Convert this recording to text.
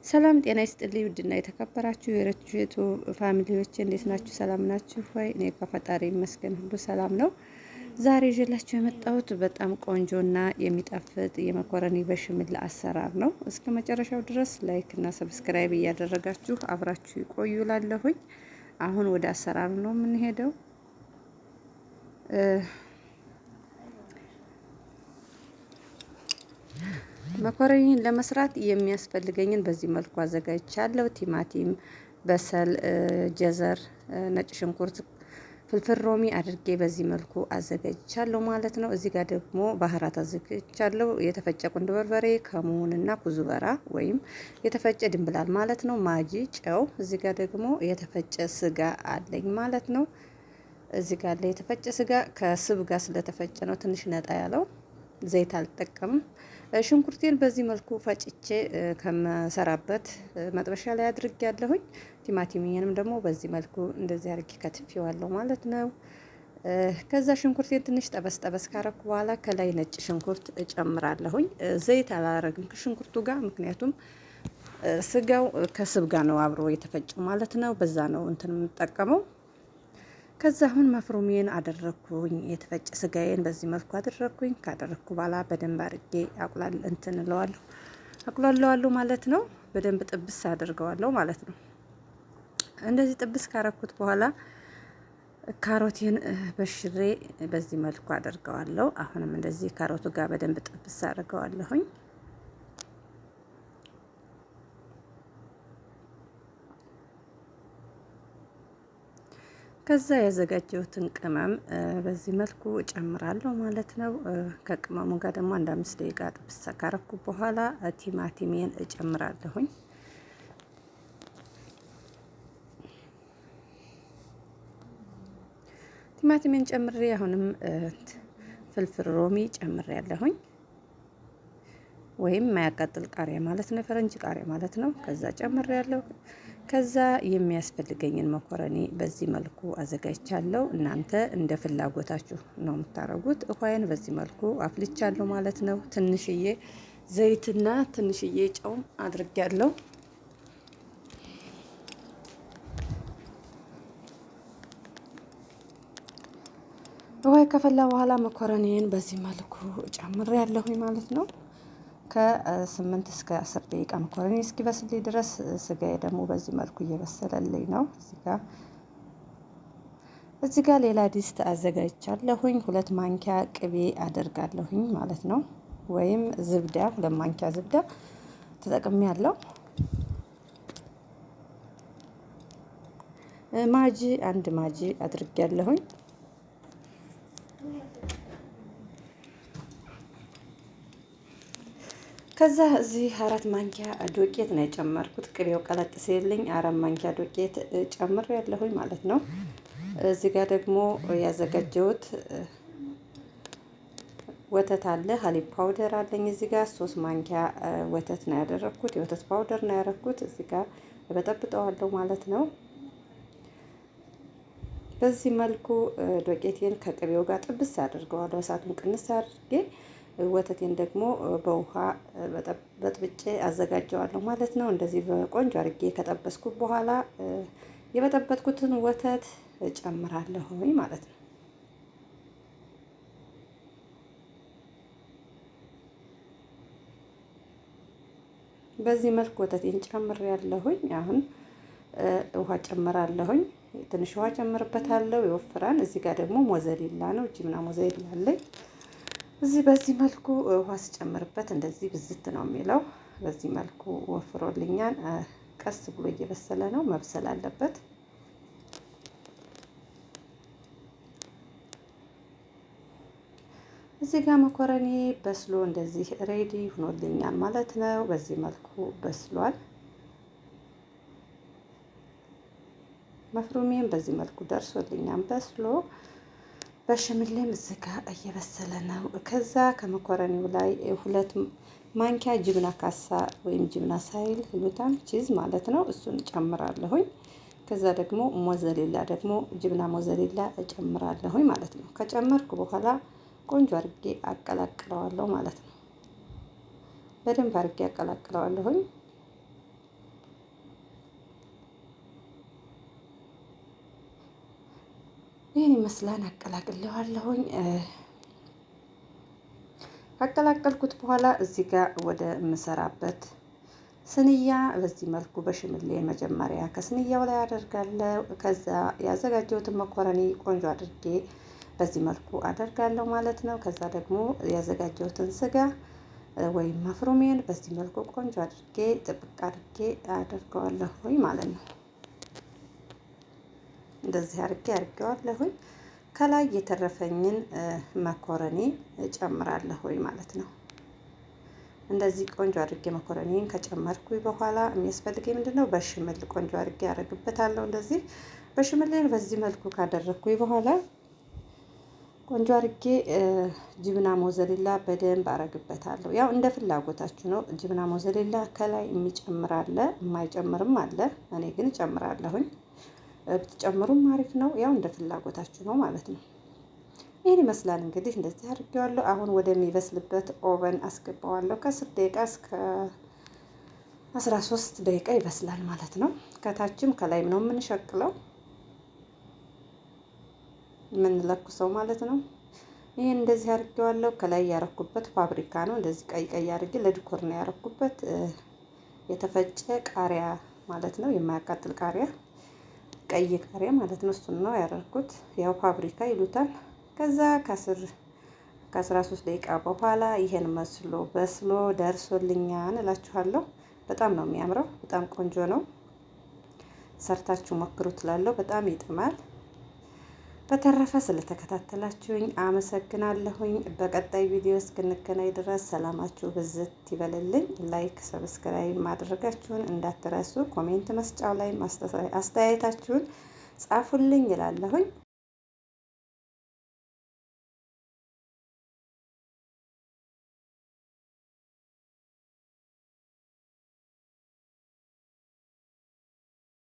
ሰላም ጤና ይስጥልኝ። ውድና የተከበራችሁ የረጅቱ ፋሚሊዎች እንዴት ናችሁ? ሰላም ናችሁ ወይ? እኔ ከፈጣሪ ይመስገን ሁሉ ሰላም ነው። ዛሬ ይዤላችሁ የመጣሁት በጣም ቆንጆና የሚጣፍጥ የመኮረኒ በሽምል አሰራር ነው። እስከ መጨረሻው ድረስ ላይክ እና ሰብስክራይብ እያደረጋችሁ አብራችሁ ይቆዩ ላለሁኝ። አሁን ወደ አሰራሩ ነው የምንሄደው። መኮረኒን ለመስራት የሚያስፈልገኝን በዚህ መልኩ አዘጋጅቻለሁ። ቲማቲም፣ በሰል፣ ጀዘር፣ ነጭ ሽንኩርት፣ ፍልፍል ሮሚ አድርጌ በዚህ መልኩ አዘጋጅቻለሁ ማለት ነው። እዚህ ጋር ደግሞ ባህራት አዘጋጅቻለሁ። የተፈጨ ቁንዶ በርበሬ፣ ከሙንና ኩዙበራ ወይም የተፈጨ ድንብላል ማለት ነው። ማጂ፣ ጨው። እዚህ ጋር ደግሞ የተፈጨ ስጋ አለኝ ማለት ነው። እዚህ ጋር ላይ የተፈጨ ስጋ ከስብ ጋር ስለተፈጨ ነው ትንሽ ነጣ ያለው። ዘይት አልጠቀምም። ሽንኩርቴን በዚህ መልኩ ፈጭቼ ከመሰራበት መጥበሻ ላይ አድርጌ ያለሁኝ። ቲማቲሚንም ደግሞ በዚህ መልኩ እንደዚህ አድርጌ ከትፌዋለሁ ማለት ነው። ከዛ ሽንኩርቴን ትንሽ ጠበስ ጠበስ ካረኩ በኋላ ከላይ ነጭ ሽንኩርት እጨምራለሁኝ። ዘይት አላረግም ከሽንኩርቱ ጋር፣ ምክንያቱም ስጋው ከስብ ጋር ነው አብሮ የተፈጨው ማለት ነው። በዛ ነው እንትን የምጠቀመው። ከዛ አሁን መፍሩሜን አደረኩኝ። የተፈጨ ስጋዬን በዚህ መልኩ አደረኩኝ። ካደረኩ በኋላ በደንብ አድርጌ አቁላለዋለሁ ማለት ነው። በደንብ ጥብስ አድርገዋለሁ ማለት ነው። እንደዚህ ጥብስ ካረኩት በኋላ ካሮቴን በሽሬ በዚህ መልኩ አደርገዋለሁ። አሁንም እንደዚህ ካሮቱ ጋር በደንብ ጥብስ አድርገዋለሁኝ። ከዛ ያዘጋጀሁትን ቅመም በዚህ መልኩ እጨምራለሁ ማለት ነው። ከቅመሙ ጋር ደግሞ አንድ 5 ደቂቃ ጥብስ ካረኩ በኋላ ቲማቲሜን እጨምራለሁኝ። ቲማቲሜን ጨምሬ አሁንም ፍልፍል ሮሚ ጨምሬያለሁኝ፣ ወይም ማያቃጥል ቃሪያ ማለት ነው፣ ፈረንጅ ቃሪያ ማለት ነው። ከዛ ጨምሬያለሁ። ከዛ የሚያስፈልገኝን መኮረኒ በዚህ መልኩ አዘጋጅቻለሁ። እናንተ እንደ ፍላጎታችሁ ነው የምታረጉት። ውሃዬን በዚህ መልኩ አፍልቻለሁ ማለት ነው። ትንሽዬ ዘይትና ትንሽዬ ጨው አድርጌያለሁ። ውሃ ከፈላ በኋላ መኮረኒን በዚህ መልኩ ጨምሬያለሁኝ ማለት ነው። ከ8 እስከ 10 ደቂቃ መኮረኒ እስኪበስልኝ ድረስ ስጋዬ ደግሞ በዚህ መልኩ እየበሰለልኝ ነው። እዚህ ጋር ሌላ ዲስት አዘጋጅቻለሁኝ። 2 ማንኪያ ቅቤ አደርጋለሁኝ ማለት ነው። ወይም ዝብዳ 2 ማንኪያ ዝብዳ ተጠቅሜያለሁ። ማጂ 1 ማጂ አድርጌያለሁኝ። ከዛ እዚህ 4 ማንኪያ ዱቄት ነው የጨመርኩት። ቅቤው ቀለጥ ሲልኝ 4 ማንኪያ ዱቄት ጨምሬያለሁኝ ማለት ነው። እዚህ ጋር ደግሞ ያዘጋጀሁት ወተት አለ፣ ሀሊብ ፓውደር አለኝ። እዚህ ጋር 3 ማንኪያ ወተት ነው ያደረኩት፣ የወተት ፓውደር ነው ያደረኩት። እዚህ ጋር በጠብጠዋለሁ ማለት ነው። በዚህ መልኩ ዱቄቴን ከቅቤው ጋር ጥብስ አድርገዋለሁ። እሳቱን ቅንስ አድርጌ ወተቴን ደግሞ በውሃ በጥብጬ አዘጋጀዋለሁ ማለት ነው። እንደዚህ በቆንጆ አድርጌ ከጠበስኩት በኋላ የበጠበጥኩትን ወተት እጨምራለሁ ማለት ነው። በዚህ መልኩ ወተቴን ጨምሬያለሁኝ። አሁን ውሃ ጨምራለሁኝ። ትንሽ ውሃ ጨምርበታለሁ፣ ይወፍራል። እዚህ ጋር ደግሞ ሞዘሬላ ነው፣ ጅብና ሞዘሬላ አለኝ። በዚህ መልኩ ውሃ ስጨምርበት እንደዚህ ብዝት ነው የሚለው። በዚህ መልኩ ወፍሮልኛል። ቀስ ብሎ እየበሰለ ነው፣ መብሰል አለበት። እዚህ ጋር መኮረኒ በስሎ እንደዚህ ሬዲ ሆኖልኛል ማለት ነው። በዚህ መልኩ በስሏል። መፍሩሜን በዚህ መልኩ ደርሶልኛል በስሎ። በሽምሌም እዚህ ጋር እየበሰለ ነው። ከዛ ከመኮረኒው ላይ 2 ማንኪያ ጅብና ካሳ ወይም ጅብና ሳይል ሁሉታም ቺዝ ማለት ነው፣ እሱን ጨምራለሁኝ። ከዛ ደግሞ ሞዘሬላ ደግሞ ጅብና ሞዘሬላ እጨምራለሁኝ ማለት ነው። ከጨመርኩ በኋላ ቆንጆ አድርጌ አቀላቅለዋለሁ ማለት ነው። በደንብ አድርጌ አቀላቅለዋለሁኝ። ይመስላል። አቀላቅለዋለሁኝ። ካቀላቀልኩት በኋላ እዚህ ጋር ወደ ምሰራበት ስንያ በዚህ መልኩ በሽምሌ መጀመሪያ ከስንያው ላይ አደርጋለሁ። ከዛ ያዘጋጀሁትን መኮረኒ ቆንጆ አድርጌ በዚህ መልኩ አደርጋለሁ ማለት ነው። ከዛ ደግሞ ያዘጋጀሁትን ስጋ ወይም መፍሩሜን በዚህ መልኩ ቆንጆ አድርጌ ጥብቅ አድርጌ አደርገዋለሁኝ ማለት ነው። እንደዚህ አድርጌዋለሁኝ። ከላይ የተረፈኝን መኮረኒ እጨምራለሁኝ ማለት ነው። እንደዚህ ቆንጆ አድርጌ መኮረኒን ከጨመርኩኝ በኋላ የሚያስፈልገኝ ምንድነው? በሽምል ቆንጆ አድርጌ ያደርግበታለሁ። እንደዚህ በሽምሌን በዚህ መልኩ ካደረግኩኝ በኋላ ቆንጆ አድርጌ ጅብና ሞዘሬላ በደንብ አረግበታለሁ። ያው እንደ ፍላጎታችሁ ነው። ጅብና ሞዘሬላ ከላይ የሚጨምር አለ፣ የማይጨምርም አለ። እኔ ግን እጨምራለሁኝ። ብትጨምሩም አሪፍ ነው። ያው እንደ ፍላጎታችሁ ነው ማለት ነው። ይህን ይመስላል እንግዲህ እንደዚህ አድርጌዋለሁ። አሁን ወደሚበስልበት ኦቨን አስገባዋለሁ። ከ10 ደቂቃ እስከ 13 ደቂቃ ይበስላል ማለት ነው። ከታችም ከላይም ነው የምንሸቅለው የምንለኩሰው ማለት ነው። ይሄን እንደዚህ አድርጌዋለሁ። ከላይ ያረኩበት ፋብሪካ ነው። እንደዚህ ቀይ ቀይ አድርጌ ለዲኮር ነው ያረኩበት። የተፈጨ ቃሪያ ማለት ነው፣ የማያቃጥል ቃሪያ፣ ቀይ ቃሪያ ማለት ነው። እሱን ነው ያደረኩት። ያው ፋብሪካ ይሉታል። ከዛ ከ13 ደቂቃ በኋላ ይሄን መስሎ በስሎ ደርሶልኛል እላችኋለሁ። በጣም ነው የሚያምረው። በጣም ቆንጆ ነው። ሰርታችሁ ሞክሩት እላለሁ። በጣም ይጥማል። በተረፈ ስለተከታተላችሁኝ አመሰግናለሁኝ። በቀጣይ ቪዲዮ እስክንገናኝ ድረስ ሰላማችሁ ብዝት ይበልልኝ። ላይክ፣ ሰብስክራይብ ማድረጋችሁን እንዳትረሱ። ኮሜንት መስጫው ላይ አስተያየታችሁን ጻፉልኝ እላለሁኝ።